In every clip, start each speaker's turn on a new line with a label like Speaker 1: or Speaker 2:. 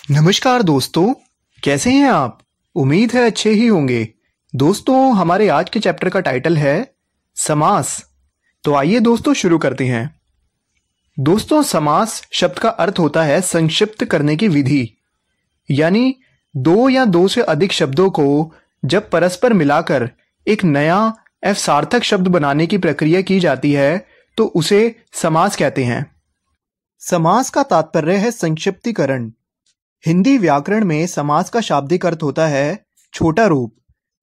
Speaker 1: नमस्कार दोस्तों, कैसे हैं आप? उम्मीद है अच्छे ही होंगे। दोस्तों, हमारे आज के चैप्टर का टाइटल है समास। तो आइए दोस्तों शुरू करते हैं। दोस्तों, समास शब्द का अर्थ होता है संक्षिप्त करने की विधि, यानी दो या दो से अधिक शब्दों को जब परस्पर मिलाकर एक नया सार्थक शब्द बनाने की प्रक्रिया की जाती है तो उसे समास कहते हैं। समास का तात्पर्य है संक्षिप्तीकरण। हिंदी व्याकरण में समास का शाब्दिक अर्थ होता है छोटा रूप।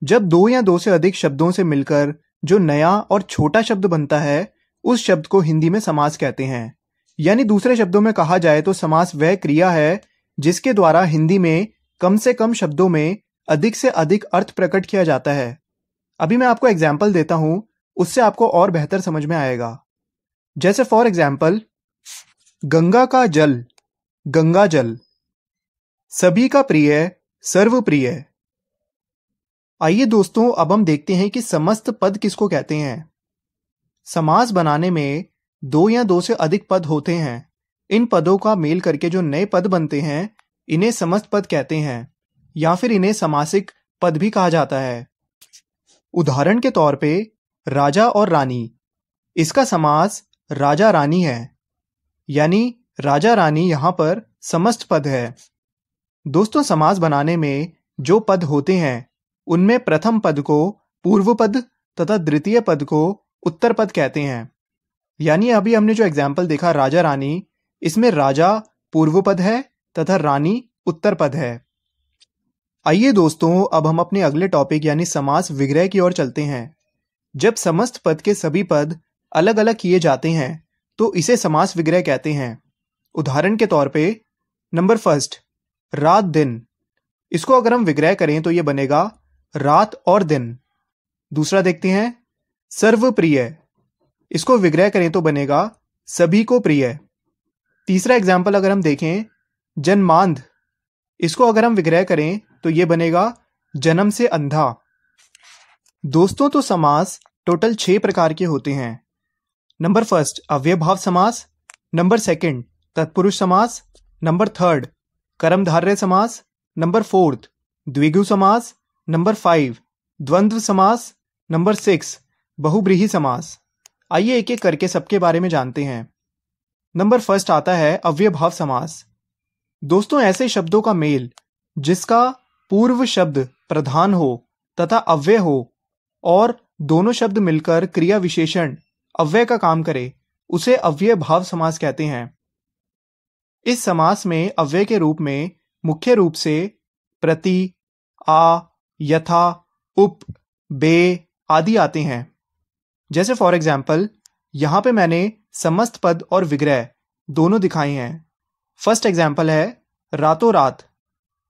Speaker 1: जब दो या दो से अधिक शब्दों से मिलकर जो नया और छोटा शब्द बनता है उस शब्द को हिंदी में समास कहते हैं। यानी दूसरे शब्दों में कहा जाए तो समास वह क्रिया है जिसके द्वारा हिंदी में कम से कम शब्दों में अधिक से अधिक अर्थ प्रकट किया जाता है। अभी मैं आपको एग्जाम्पल देता हूं, उससे आपको और बेहतर समझ में आएगा। जैसे फॉर एग्जाम्पल, गंगा का जल, गंगा जल। सभी का प्रिय, सर्वप्रिय। आइए दोस्तों, अब हम देखते हैं कि समस्त पद किसको कहते हैं। समास बनाने में दो या दो से अधिक पद होते हैं। इन पदों का मेल करके जो नए पद बनते हैं इन्हें समस्त पद कहते हैं, या फिर इन्हें समासिक पद भी कहा जाता है। उदाहरण के तौर पे राजा और रानी, इसका समास राजा रानी है, यानी राजा रानी यहां पर समस्त पद है। दोस्तों, समास बनाने में जो पद होते हैं उनमें प्रथम पद को पूर्व पद तथा द्वितीय पद को उत्तर पद कहते हैं। यानी अभी हमने जो एग्जाम्पल देखा राजा रानी, इसमें राजा पूर्व पद है तथा रानी उत्तर पद है। आइए दोस्तों, अब हम अपने अगले टॉपिक यानी समास विग्रह की ओर चलते हैं। जब समस्त पद के सभी पद अलग अलग किए जाते हैं तो इसे समास विग्रह कहते हैं। उदाहरण के तौर पे नंबर फर्स्ट, रात दिन। इसको अगर हम विग्रह करें तो यह बनेगा रात और दिन। दूसरा देखते हैं सर्वप्रिय। इसको विग्रह करें तो बनेगा सभी को प्रिय। तीसरा एग्जाम्पल अगर हम देखें जन्मांध, इसको अगर हम विग्रह करें तो यह बनेगा जन्म से अंधा। दोस्तों, तो समास टोटल 6 प्रकार के होते हैं। नंबर फर्स्ट अव्ययभाव समास, नंबर सेकंड तत्पुरुष समास, नंबर थर्ड कर्मधारय समास, नंबर फोर्थ द्विगु समास, नंबर 5 द्वंद्व समास, नंबर 6 बहुब्रीहि समास। आइए एक एक करके सबके बारे में जानते हैं। नंबर फर्स्ट आता है अव्ययभाव समास। दोस्तों, ऐसे शब्दों का मेल जिसका पूर्व शब्द प्रधान हो तथा अव्यय हो और दोनों शब्द मिलकर क्रिया विशेषण अव्यय का काम करे उसे अव्ययभाव समास कहते हैं। इस समास में अव्यय के रूप में मुख्य रूप से प्रति, आ, यथा, उप, बे आदि आते हैं। जैसे फॉर एग्जाम्पल यहां पे मैंने समस्त पद और विग्रह दोनों दिखाए हैं। फर्स्ट एग्जाम्पल है रातों रात।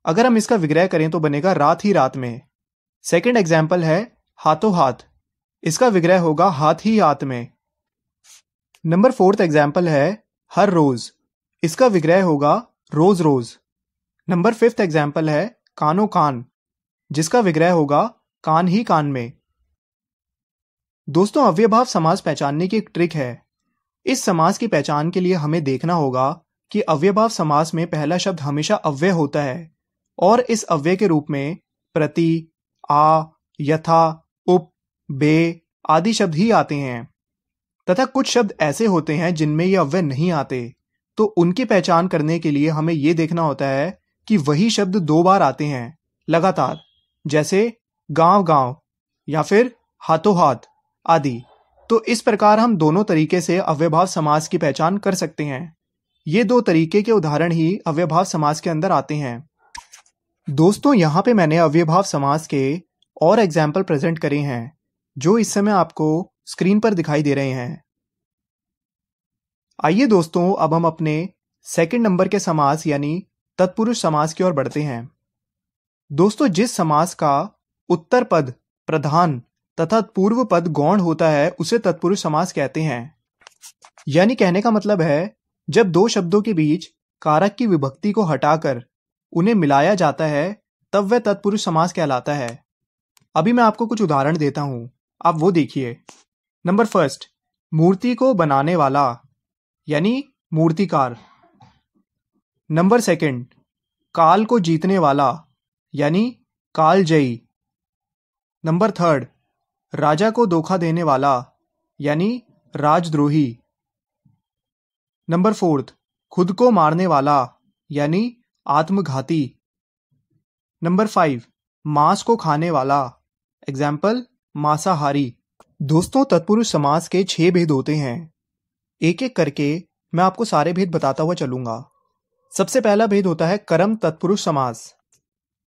Speaker 1: अगर हम इसका विग्रह करें तो बनेगा रात ही रात में। सेकंड एग्जाम्पल है हाथों हाथ। इसका विग्रह होगा हाथ ही हाथ में। नंबर फोर्थ एग्जाम्पल है हर रोज। इसका विग्रह होगा रोज रोज। नंबर फिफ्थ एग्जाम्पल है कानों कान, जिसका विग्रह होगा कान ही कान में। दोस्तों, अव्ययभाव समास पहचानने की एक ट्रिक है। इस समास की पहचान के लिए हमें देखना होगा कि अव्ययभाव समास में पहला शब्द हमेशा अव्यय होता है और इस अव्यय के रूप में प्रति, आ, यथा, उप, बे आदि शब्द ही आते हैं तथा कुछ शब्द ऐसे होते हैं जिनमें ये अव्यय नहीं आते। तो उनकी पहचान करने के लिए हमें यह देखना होता है कि वही शब्द 2 बार आते हैं लगातार, जैसे गांव गांव या फिर हाथों हाथ आदि। तो इस प्रकार हम दोनों तरीके से अव्ययभाव समास की पहचान कर सकते हैं। ये 2 तरीके के उदाहरण ही अव्ययभाव समास के अंदर आते हैं। दोस्तों, यहां पे मैंने अव्ययभाव समास के और एग्जाम्पल प्रेजेंट करे हैं जो इस समय आपको स्क्रीन पर दिखाई दे रहे हैं। आइए दोस्तों, अब हम अपने सेकंड नंबर के समास यानी तत्पुरुष समास की ओर बढ़ते हैं। दोस्तों, जिस समास का उत्तर पद प्रधान तथा पूर्व पद गौण होता है उसे तत्पुरुष समास कहते हैं। यानी कहने का मतलब है जब 2 शब्दों के बीच कारक की विभक्ति को हटाकर उन्हें मिलाया जाता है तब वह तत्पुरुष समास कहलाता है। अभी मैं आपको कुछ उदाहरण देता हूं, आप वो देखिए। नंबर फर्स्ट मूर्ति को बनाने वाला यानी मूर्तिकार। नंबर सेकंड काल को जीतने वाला यानी कालजयी। नंबर 3, राजा को धोखा देने वाला यानी राजद्रोही। नंबर 4, खुद को मारने वाला यानी आत्मघाती। नंबर 5, मांस को खाने वाला, एग्जाम्पल मांसाहारी। दोस्तों, तत्पुरुष समास के 6 भेद होते हैं। एक एक करके मैं आपको सारे भेद बताता हुआ चलूंगा। सबसे पहला भेद होता है कर्म तत्पुरुष समास।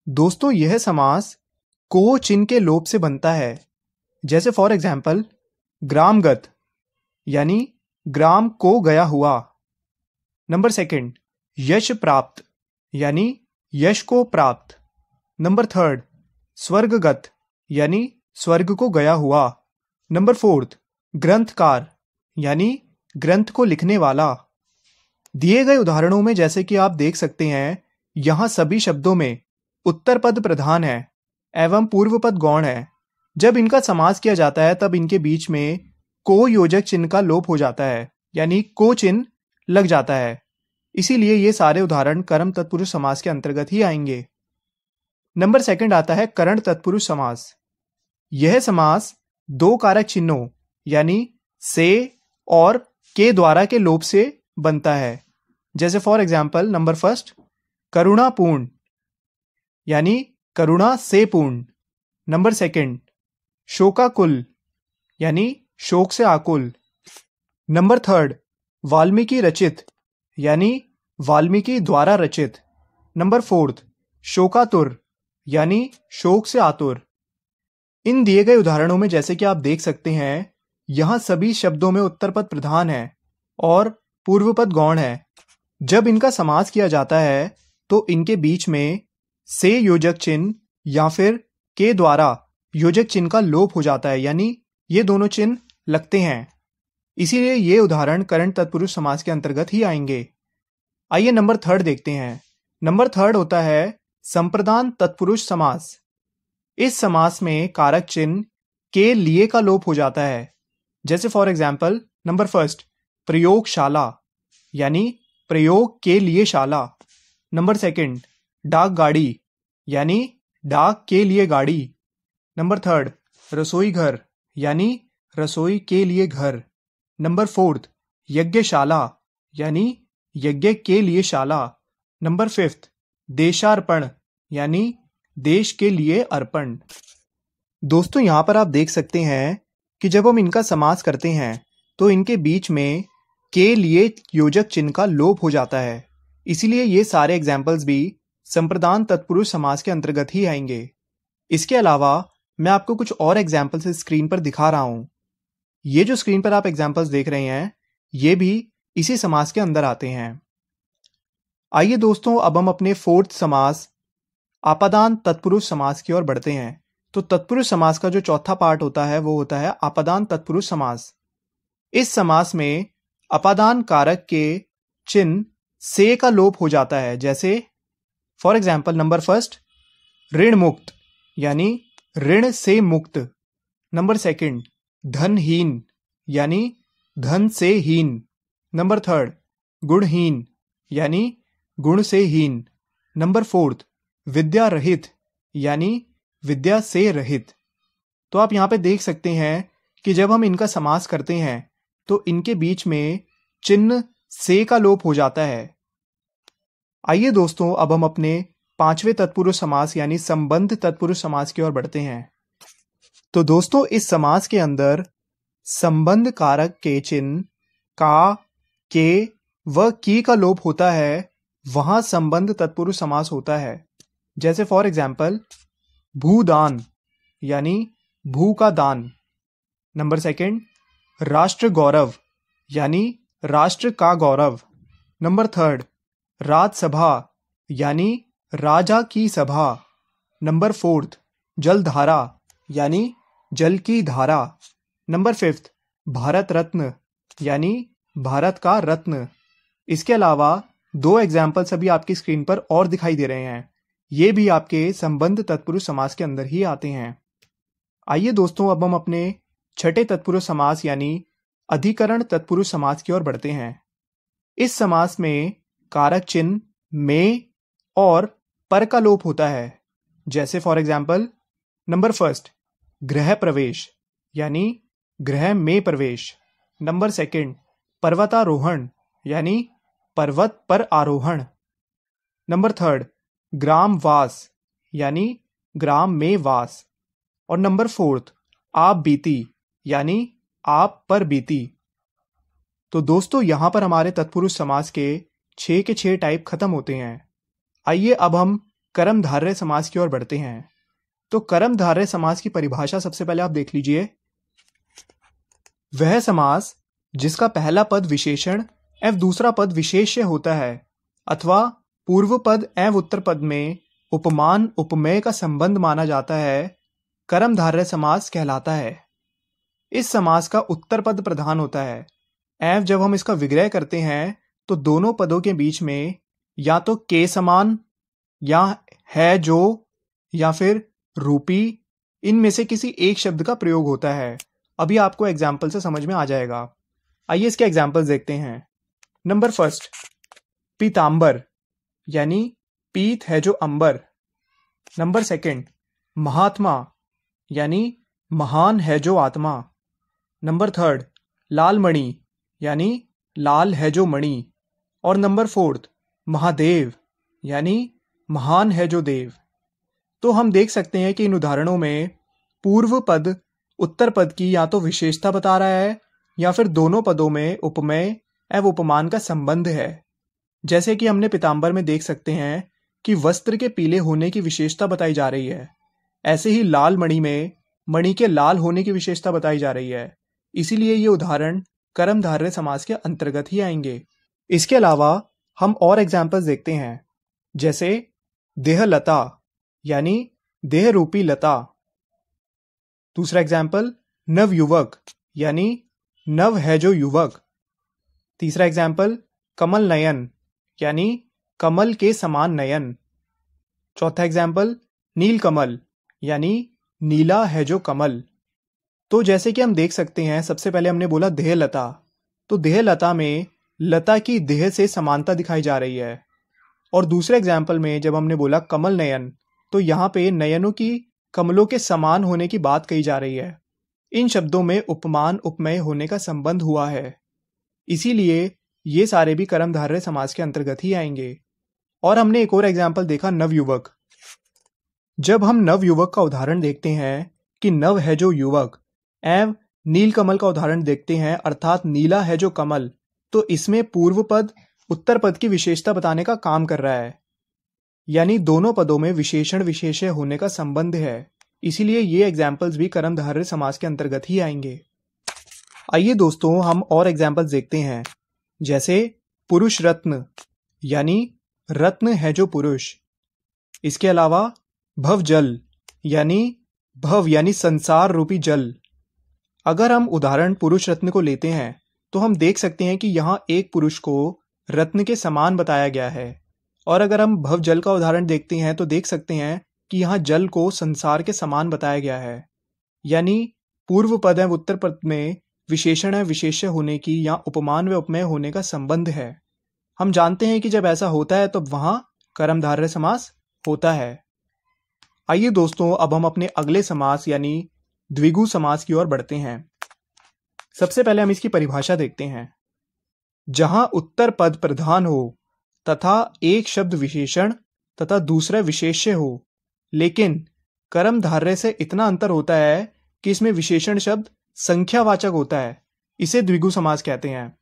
Speaker 1: दोस्तों, यह समास को चिन्ह के लोप से बनता है। जैसे फॉर एग्जाम्पल ग्रामगत यानी ग्राम को गया हुआ। नंबर 2, यश प्राप्त यानी यश को प्राप्त। नंबर 3, स्वर्गगत यानी स्वर्ग को गया हुआ। नंबर 4, ग्रंथकार यानी ग्रंथ को लिखने वाला। दिए गए उदाहरणों में जैसे कि आप देख सकते हैं, यहां सभी शब्दों में उत्तर पद प्रधान है एवं पूर्व पद गौण है। जब इनका समास किया जाता है तब इनके बीच में को योजक चिन्ह का लोप हो जाता है, यानी को चिन्ह लग जाता है। इसीलिए ये सारे उदाहरण कर्म तत्पुरुष समास के अंतर्गत ही आएंगे। नंबर 2 आता है करण तत्पुरुष समास। यह समास 2 कारक चिन्हों यानी से और के द्वारा के लोप से बनता है। जैसे फॉर एग्जाम्पल नंबर 1, करुणापूर्ण यानी करुणा से पूर्ण। नंबर 2, शोकाकुल यानी शोक से आकुल। नंबर 3, वाल्मीकि रचित यानी वाल्मीकि द्वारा रचित। नंबर 4, शोकातुर यानी शोक से आतुर। इन दिए गए उदाहरणों में जैसे कि आप देख सकते हैं, यहां सभी शब्दों में उत्तर पद प्रधान है और पूर्व पद गौण है। जब इनका समास किया जाता है तो इनके बीच में से योजक चिन्ह या फिर के द्वारा योजक चिन्ह का लोप हो जाता है, यानी ये दोनों चिन्ह लगते हैं। इसीलिए ये उदाहरण करण तत्पुरुष समास के अंतर्गत ही आएंगे। आइए नंबर 3 देखते हैं। नंबर 3 होता है संप्रदान तत्पुरुष समास। इस समास में कारक चिन्ह के लिए का लोप हो जाता है। जैसे फॉर एग्जाम्पल नंबर 1, प्रयोगशाला यानी प्रयोग के लिए शाला। नंबर 2, डाक गाड़ी यानी डाक के लिए गाड़ी। नंबर 3, रसोई घर यानी रसोई के लिए घर। नंबर 4, यज्ञशाला यानी यज्ञ के लिए शाला। नंबर 5, देशार्पण यानी देश के लिए अर्पण। दोस्तों, यहां पर आप देख सकते हैं कि जब हम इनका समास करते हैं तो इनके बीच में के लिए योजक चिन्ह का लोप हो जाता है। इसीलिए ये सारे एग्जाम्पल्स भी संप्रदान तत्पुरुष समास के अंतर्गत ही आएंगे। इसके अलावा मैं आपको कुछ और एग्जाम्पल्स स्क्रीन पर दिखा रहा हूं। ये जो स्क्रीन पर आप एग्जाम्पल्स देख रहे हैं, ये भी इसी समास के अंदर आते हैं। आइए दोस्तों, अब हम अपने 4th समास आपादान तत्पुरुष समास की ओर बढ़ते हैं। तो तत्पुरुष समास का जो चौथा पार्ट होता है वो होता है आपादान तत्पुरुष समास। इस समास में अपादान कारक के चिन्ह से का लोप हो जाता है। जैसे फॉर एग्जाम्पल नंबर 1, ऋण मुक्त यानी ऋण से मुक्त। नंबर 2, धनहीन यानी धन से हीन। नंबर 3, गुणहीन यानी गुण से हीन। नंबर 4, विद्या रहित यानी विद्या से रहित। तो आप यहां पे देख सकते हैं कि जब हम इनका समास करते हैं तो इनके बीच में चिन्ह से का लोप हो जाता है। आइए दोस्तों, अब हम अपने 5वें तत्पुरुष समास यानी संबंध तत्पुरुष समास की ओर बढ़ते हैं। तो दोस्तों, इस समास के अंदर संबंध कारक के चिन्ह का, के व की का लोप होता है, वहां संबंध तत्पुरुष समास होता है। जैसे फॉर एग्जाम्पल भूदान यानी भू का दान। नंबर 2, राष्ट्र गौरव यानी राष्ट्र का गौरव। नंबर 3, राजसभा यानी राजा की सभा। नंबर 4, जलधारा यानी जल की धारा। नंबर 5, भारत रत्न यानी भारत का रत्न। इसके अलावा 2 एग्जाम्पल्स अभी आपकी स्क्रीन पर और दिखाई दे रहे हैं। ये भी आपके संबंध तत्पुरुष समास के अंदर ही आते हैं। आइए दोस्तों, अब हम अपने 6ठे तत्पुरुष समास यानी अधिकरण तत्पुरुष समास की ओर बढ़ते हैं। इस समास में कारक चिन्ह में और पर का लोप होता है। जैसे फॉर एग्जाम्पल नंबर फर्स्ट गृह प्रवेश यानी गृह में प्रवेश। नंबर सेकंड पर्वतारोहण यानी पर्वत पर आरोहण। नंबर थर्ड ग्राम वास यानी ग्राम में वास। और नंबर फोर्थ आप बीती यानी आप पर बीती। तो दोस्तों यहां पर हमारे तत्पुरुष समास के 6 के 6 टाइप खत्म होते हैं। आइए अब हम कर्मधारय समास की ओर बढ़ते हैं। तो कर्मधारय समास की परिभाषा सबसे पहले आप देख लीजिए। वह समास जिसका पहला पद विशेषण एवं दूसरा पद विशेष्य होता है अथवा पूर्व पद एवं उत्तर पद में उपमान उपमेय का संबंध माना जाता है, कर्मधारय समास कहलाता है। इस समास का उत्तर पद प्रधान होता है एवं जब हम इसका विग्रह करते हैं तो दोनों पदों के बीच में या तो के समान या है जो या फिर रूपी, इनमें से किसी एक शब्द का प्रयोग होता है। अभी आपको एग्जाम्पल से समझ में आ जाएगा। आइए इसके एग्जाम्पल्स देखते हैं। नंबर फर्स्ट पीतांबर यानी पीत है जो अंबर। नंबर सेकंड महात्मा यानी महान है जो आत्मा। नंबर थर्ड लालमणि यानी लाल है जो मणि। और नंबर फोर्थ महादेव यानी महान है जो देव। तो हम देख सकते हैं कि इन उदाहरणों में पूर्व पद उत्तर पद की या तो विशेषता बता रहा है या फिर दोनों पदों में उपमेय एवं उपमान का संबंध है। जैसे कि हमने पीतांबर में देख सकते हैं कि वस्त्र के पीले होने की विशेषता बताई जा रही है। ऐसे ही लाल मणि में मणि के लाल होने की विशेषता बताई जा रही है। इसीलिए ये उदाहरण कर्मधारय समास के अंतर्गत ही आएंगे। इसके अलावा हम और एग्जाम्पल्स देखते हैं। जैसे देहलता यानी देह रूपी लता। दूसरा एग्जाम्पल नवयुवक यानी नव है जो युवक। तीसरा एग्जाम्पल कमल नयन यानी कमल के समान नयन। चौथा एग्जाम्पल नीलकमल यानी नीला है जो कमल। तो जैसे कि हम देख सकते हैं, सबसे पहले हमने बोला देहलता, तो देहलता में लता की देह से समानता दिखाई जा रही है। और दूसरे एग्जाम्पल में जब हमने बोला कमल नयन, तो यहाँ पे नयनों की कमलों के समान होने की बात कही जा रही है। इन शब्दों में उपमान उपमेय होने का संबंध हुआ है, इसीलिए ये सारे भी कर्मधारय समास के अंतर्गत ही आएंगे। और हमने एक और एग्जाम्पल देखा नवयुवक। जब हम नवयुवक का उदाहरण देखते हैं कि नव है जो युवक एवं नीलकमल का उदाहरण देखते हैं अर्थात नीला है जो कमल, तो इसमें पूर्व पद उत्तर पद की विशेषता बताने का काम कर रहा है, यानी दोनों पदों में विशेषण विशेष्य होने का संबंध है। इसीलिए ये एग्जाम्पल्स भी कर्मधारय समास के अंतर्गत ही आएंगे। आइए दोस्तों हम और एग्जाम्पल्स देखते हैं। जैसे पुरुष रत्न यानी रत्न है जो पुरुष। इसके अलावा भवजल यानी भव यानी संसार रूपी जल। अगर हम उदाहरण पुरुष रत्न को लेते हैं तो हम देख सकते हैं कि यहाँ एक पुरुष को रत्न के समान बताया गया है। और अगर हम भवजल का उदाहरण देखते हैं तो देख सकते हैं कि यहाँ जल को संसार के समान बताया गया है, यानी पूर्व पद एवं उत्तर पद में विशेषण एवं विशेष्य होने की या उपमान व उपमेय होने का संबंध है। हम जानते हैं कि जब ऐसा होता है तो वहां कर्मधारय समास होता है। आइए दोस्तों अब हम अपने अगले समास यानी द्विगु समास की ओर बढ़ते हैं। सबसे पहले हम इसकी परिभाषा देखते हैं। जहां उत्तर पद प्रधान हो तथा एक शब्द विशेषण तथा दूसरा विशेष्य हो, लेकिन कर्मधारय से इतना अंतर होता है कि इसमें विशेषण शब्द संख्यावाचक होता है, इसे द्विगु समास कहते हैं।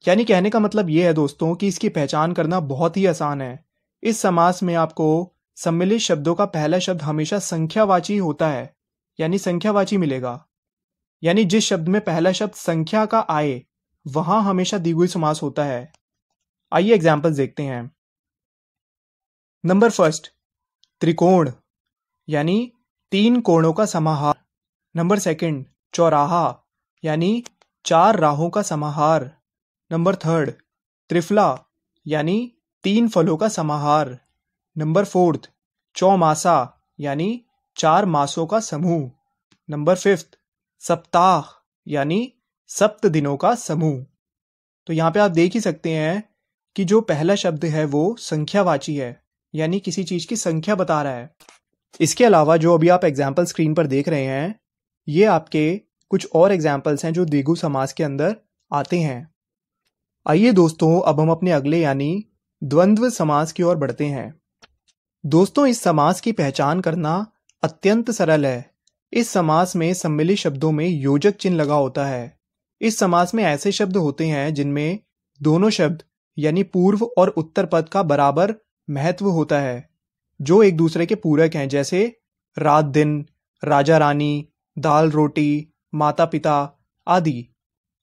Speaker 1: यानी कहने का मतलब यह है दोस्तों कि इसकी पहचान करना बहुत ही आसान है। इस समास में आपको सम्मिलित शब्दों का पहला शब्द हमेशा संख्यावाची होता है, यानी संख्यावाची मिलेगा। यानी जिस शब्द में पहला शब्द संख्या का आए वहां हमेशा द्विगु समास होता है। आइए एग्जाम्पल्स देखते हैं। नंबर फर्स्ट त्रिकोण यानी 3 कोणों का समाहार। नंबर सेकंड चौराहा यानी 4 राहों का समाहार। नंबर थर्ड त्रिफला यानी 3 फलों का समाहार। नंबर फोर्थ चौमासा यानी 4 मासों का समूह। नंबर फिफ्थ सप्ताह यानी 7 दिनों का समूह। तो यहाँ पे आप देख ही सकते हैं कि जो पहला शब्द है वो संख्यावाची है, यानी किसी चीज की संख्या बता रहा है। इसके अलावा जो अभी आप एग्जाम्पल स्क्रीन पर देख रहे हैं, ये आपके कुछ और एग्जाम्पल्स हैं जो द्विगु समास के अंदर आते हैं। आइए दोस्तों, अब हम अपने अगले यानी द्वंद्व समास की ओर बढ़ते हैं। दोस्तों, इस समास की पहचान करना अत्यंत सरल है। इस समास में सम्मिलित शब्दों में योजक चिन्ह लगा होता है। इस समास में ऐसे शब्द होते हैं जिनमें दोनों शब्द यानी पूर्व और उत्तर पद का बराबर महत्व होता है, जो एक दूसरे के पूरक हैं, जैसे रात दिन, राजा रानी, दाल रोटी, माता पिता आदि।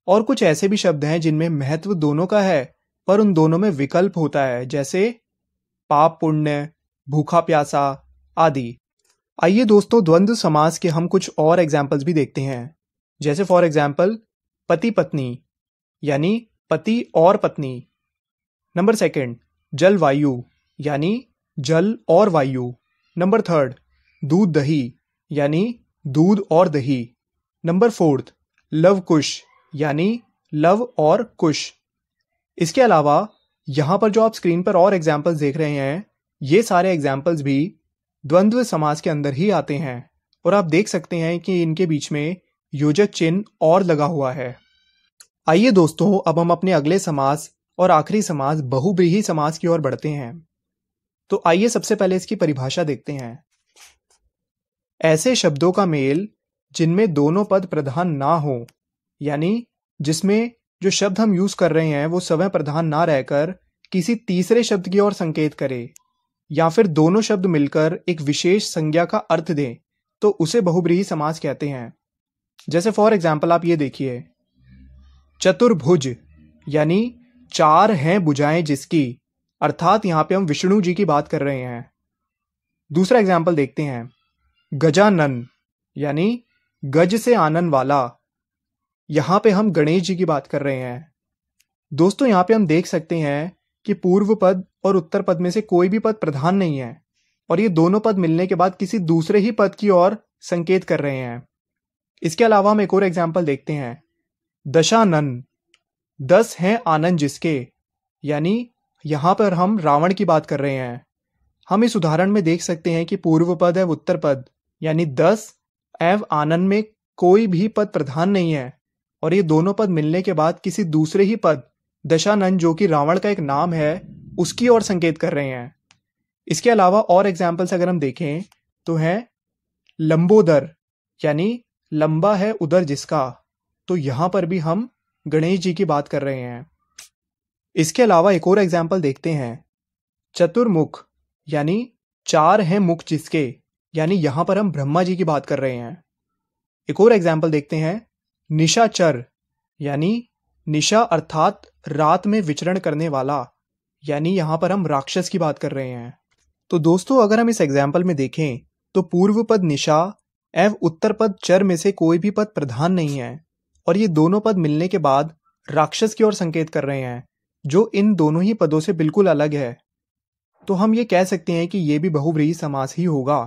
Speaker 1: और कुछ ऐसे भी शब्द हैं जिनमें महत्व दोनों का है पर उन दोनों में विकल्प होता है, जैसे पाप पुण्य, भूखा प्यासा आदि। आइए दोस्तों, द्वंद्व समास के हम कुछ और एग्जाम्पल्स भी देखते हैं। जैसे फॉर एग्जाम्पल पति पत्नी यानी पति और पत्नी। नंबर सेकंड जलवायु यानी जल और वायु। नंबर थर्ड दूध दही यानी दूध और दही। नंबर फोर्थ लव कुश यानी लव और कुश। इसके अलावा यहां पर जो आप स्क्रीन पर और एग्जाम्पल्स देख रहे हैं, ये सारे एग्जाम्पल्स भी द्वंद्व समास के अंदर ही आते हैं और आप देख सकते हैं कि इनके बीच में योजक चिन्ह और लगा हुआ है। आइए दोस्तों, अब हम अपने अगले समास और आखिरी समास बहुव्रीहि समास की ओर बढ़ते हैं। तो आइए सबसे पहले इसकी परिभाषा देखते हैं। ऐसे शब्दों का मेल जिनमें दोनों पद प्रधान ना हो, यानी जिसमें जो शब्द हम यूज कर रहे हैं वो स्वयं प्रधान ना रहकर किसी तीसरे शब्द की ओर संकेत करे, या फिर दोनों शब्द मिलकर एक विशेष संज्ञा का अर्थ दें, तो उसे बहुव्रीहि समास कहते हैं। जैसे फॉर एग्जाम्पल आप ये देखिए, चतुर्भुज यानी चार हैं भुजाएं जिसकी, अर्थात यहां पे हम विष्णु जी की बात कर रहे हैं। दूसरा एग्जाम्पल देखते हैं, गजानन यानी गज से आनन वाला, यहां पे हम गणेश जी की बात कर रहे हैं। दोस्तों, यहां पे हम देख सकते हैं कि पूर्व पद और उत्तर पद में से कोई भी पद प्रधान नहीं है और ये दोनों पद मिलने के बाद किसी दूसरे ही पद की ओर संकेत कर रहे हैं। इसके अलावा हम एक और एग्जाम्पल देखते हैं, दशानन 10 हैं आनंद जिसके, यानी यहां पर हम रावण की बात कर रहे हैं। हम इस उदाहरण में देख सकते हैं कि पूर्व पद एवं उत्तर पद यानी 10 एवं आनंद में कोई भी पद प्रधान नहीं है और ये दोनों पद मिलने के बाद किसी दूसरे ही पद दशानन, जो कि रावण का एक नाम है, उसकी ओर संकेत कर रहे हैं। इसके अलावा और एग्जाम्पल्स अगर हम देखें तो है लंबोदर यानी लंबा है उदर जिसका, तो यहां पर भी हम गणेश जी की बात कर रहे हैं। इसके अलावा एक और एग्जाम्पल देखते हैं, चतुर्मुख यानी चार हैं मुख जिसके, यानी यहां पर हम ब्रह्मा जी की बात कर रहे हैं। एक और एग्जाम्पल देखते हैं, निशाचर यानी निशा अर्थात रात में विचरण करने वाला, यानी यहां पर हम राक्षस की बात कर रहे हैं। तो दोस्तों, अगर हम इस एग्जाम्पल में देखें तो पूर्व पद निशा एवं उत्तर पद चर में से कोई भी पद प्रधान नहीं है और ये दोनों पद मिलने के बाद राक्षस की ओर संकेत कर रहे हैं, जो इन दोनों ही पदों से बिल्कुल अलग है। तो हम ये कह सकते हैं कि ये भी बहुव्रीहि समास ही होगा।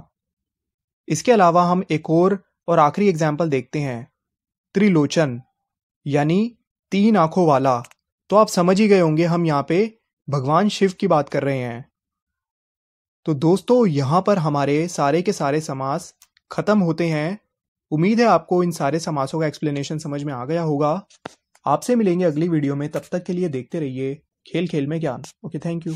Speaker 1: इसके अलावा हम एक और आखिरी एग्जाम्पल देखते हैं, त्रिलोचन यानी 3 आंखों वाला। तो आप समझ ही गए होंगे हम यहाँ पे भगवान शिव की बात कर रहे हैं। तो दोस्तों, यहां पर हमारे सारे के सारे समास खत्म होते हैं। उम्मीद है आपको इन सारे समासों का एक्सप्लेनेशन समझ में आ गया होगा। आपसे मिलेंगे अगली वीडियो में, तब तक के लिए देखते रहिए खेल खेल में ज्ञान। Okay, thank you.